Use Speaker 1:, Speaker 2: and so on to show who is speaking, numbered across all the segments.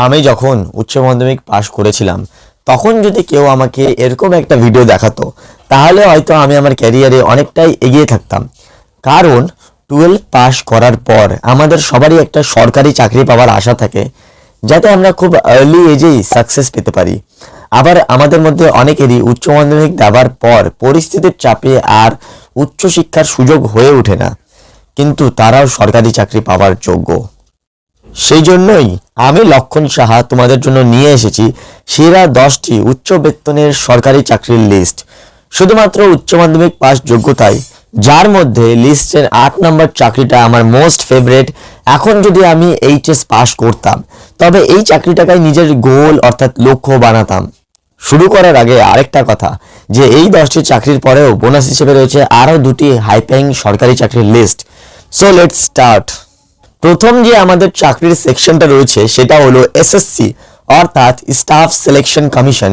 Speaker 1: আমি যখন উচ্চ মাধ্যমিক পাশ করেছিলাম তখন যদি কেউ আমাকে এরকম একটা ভিডিও দেখাতো তাহলে হয়তো আমি আমার ক্যারিয়ারে অনেকটাই এগিয়ে থাকতাম। কারণ 12 পাস করার পর আমাদের সবারই একটা সরকারি চাকরি পাওয়ার আশা থাকে, যাতে আমরা খুব আর্লি এজেই সাকসেস পেতে পারি। আবার আমাদের মধ্যে অনেকেরই উচ্চ মাধ্যমিক দেওয়ার পর পরিস্থিতির চাপে আর উচ্চশিক্ষার সুযোগ হয়ে ওঠে না, কিন্তু তারাও সরকারি চাকরি পাওয়ার যোগ্য। সেই জন্যই আমি লক্ষণ সাহা তোমাদের জন্য নিয়ে এসেছি সেরা 10টি উচ্চ বেতনের সরকারি চাকরির লিস্ট, শুধুমাত্র উচ্চ মাধ্যমিক পাস যোগ্যতায়, যার মধ্যে লিস্টের 8 নম্বর চাকরিটা আমার মোস্ট ফেভারিট। এখন যদি আমি এইচএস পাস করতাম তবে এই চাকরিটাকে নিজের গোল অর্থাৎ লক্ষ্য বানাতাম। শুরু করার আগে আরেকটা কথা, যে এই 10টি চাকরির পরেও বোনাস হিসেবে রয়েছে আরও 2টি হাই পেইং সরকারি চাকরির লিস্ট। So let's start. প্রথম যে আমাদের চাকরির সেকশনটা রয়েছে সেটা হলো এসএসসি অর্থাৎ স্টাফ সিলেকশন কমিশন।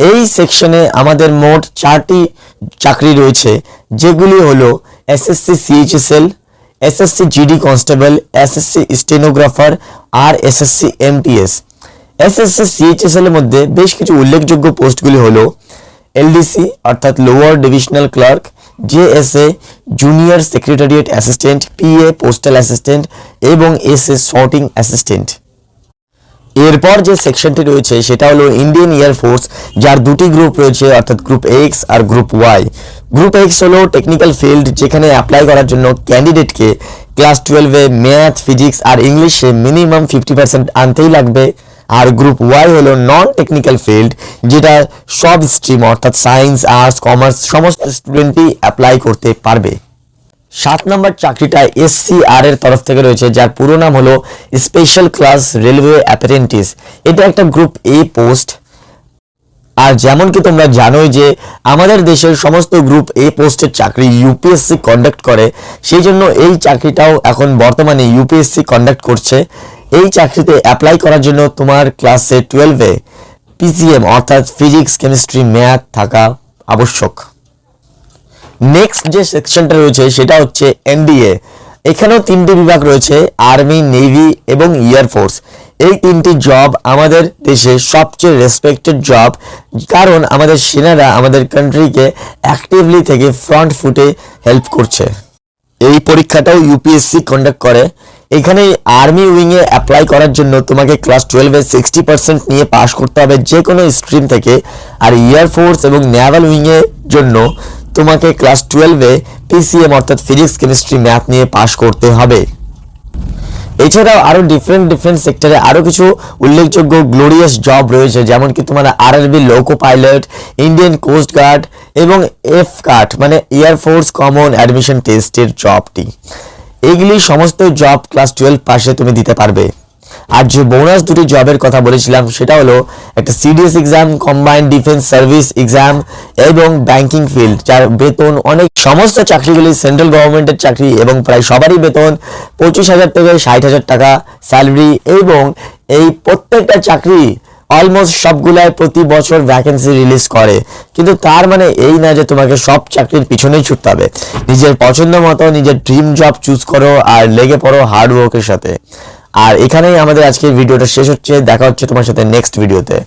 Speaker 1: এই সেকশনে আমাদের মোট 4টি চাকরি রয়েছে, যেগুলি হলো SSC CHSL, SSC GD constable, SSC stenographer আর এসএসসি এমটিএস। এসএসসি সিএইচএসএল এর মধ্যে বেশ কিছু উল্লেখযোগ্য পোস্টগুলি হলো এলডিসি অর্থাৎ lower divisional clerk, JSA junior secretariat assistant, PA postal assistant এবং এসএ সর্টিং অ্যাসিস্ট্যান্ট। এরপর যে সেকশনটি রয়েছে সেটা হলো ইন্ডিয়ান এয়ারফোর্স, যার 2টি গ্রুপ রয়েছে অর্থাৎ গ্রুপ এক্স আর গ্রুপ ওয়াই। গ্রুপ এক্স হলো টেকনিক্যাল ফিল্ড, যেখানে অ্যাপ্লাই করার জন্য ক্যান্ডিডেটকে ক্লাস 12-এ ম্যাথ, ফিজিক্স আর ইংলিশে মিনিমাম 50% আনতেই লাগবে। আর গ্রুপ ওয়াই হলো নন টেকনিক্যাল ফিল্ড, যেটা সব স্ট্রিম অর্থাৎ সায়েন্স, আর্টস, কমার্স সমস্ত স্টুডেন্টই অ্যাপ্লাই করতে পারবে। 7 নম্বর চাকরিটা এসসিআর এর তরফ থেকে রয়েছে, যার পুরো নাম হলো স্পেশাল ক্লাস রেলওয়ে অ্যাপ্রেন্টিস। এটা একটা গ্রুপ এ পোস্ট। আর যেমন কি তোমরা জানোই যে আমাদের দেশের সমস্ত গ্রুপ এ পোস্টের চাকরি ইউপিএসসি কন্ডাক্ট করে, সেই জন্য এই চাকরিটাও এখন বর্তমানে ইউপিএসসি কন্ডাক্ট করছে। এই চাকরিতে অ্যাপ্লাই করার জন্য তোমার ক্লাসে 12-এ পিসিএম অর্থাৎ ফিজিক্স, কেমিস্ট্রি, ম্যাথ থাকা আবশ্যক। নেক্সট যে সেকশনটা রয়েছে সেটা হচ্ছে এনডিএ। এখানেও 3টি বিভাগ রয়েছে, আর্মি, নেভি এবং এয়ারফোর্স। এই 3টি জব আমাদের দেশে সবচেয়ে রেসপেক্টেড জব, কারণ আমাদের সেনারা আমাদের কান্ট্রিকে অ্যাক্টিভলি থেকে ফ্রন্ট ফুটে হেল্প করছে। এই পরীক্ষাটাও ইউপিএসসি কন্ডাক্ট করে। এখানে আর্মি উইংয়ে অ্যাপ্লাই করার জন্য তোমাকে ক্লাস 12-এ 60% নিয়ে পাস করতে হবে যে কোনো স্ট্রিম থেকে। আর এয়ারফোর্স এবং নেভাল উইংয়ের জন্য তোমাকে ক্লাস 12-এ পিসিএম অর্থাৎ ফিজিক্স, কেমিস্ট্রি, ম্যাথ নিয়ে পাস করতে হবে। এছাড়াও আরো ডিফারেন্ট সেক্টরে আরো কিছু উল্লেখযোগ্য গ্লোরিয়াস জব রয়েছে, যেমন কি তোমার RRB loco pilot, Indian coast guard এবং এফ কাট মানে এয়ারফোর্স কমন অ্যাডমিশন টেস্টের জবটি। এইগুলি সমস্ত জব ক্লাস 12 পাশে তুমি দিতে পারবে। আর যে বোনাস 2টি জবের কথা বলেছিলাম সেটা হলো একটা CDS exam, combined defence service exam এবং ব্যাংকিং ফিল্ড, যার বেতন অনেক। সমস্ত চাকরিগুলি সেন্ট্রাল গভর্নমেন্টের চাকরি এবং প্রায় সবারই বেতন 25,000 থেকে 60,000 টাকা স্যালারি। এবং এই প্রত্যেকটা চাকরি অলমোস্ট সবগুলাই প্রতি বছর ভ্যাকেন্সি রিলিজ করে, কিন্তু তার মানে এই না যে তোমাকে সব চাকরির পিছনেই ছুটতে হবে। নিজের পছন্দ মতো নিজের ড্রিম জব চুজ করো আর লেগে পড়ো হার্ড ওয়ার্কের সাথে। আর এখানেই আমাদের আজকের ভিডিওটা শেষ হচ্ছে। দেখা হচ্ছে তোমার সাথে নেক্সট ভিডিওতে।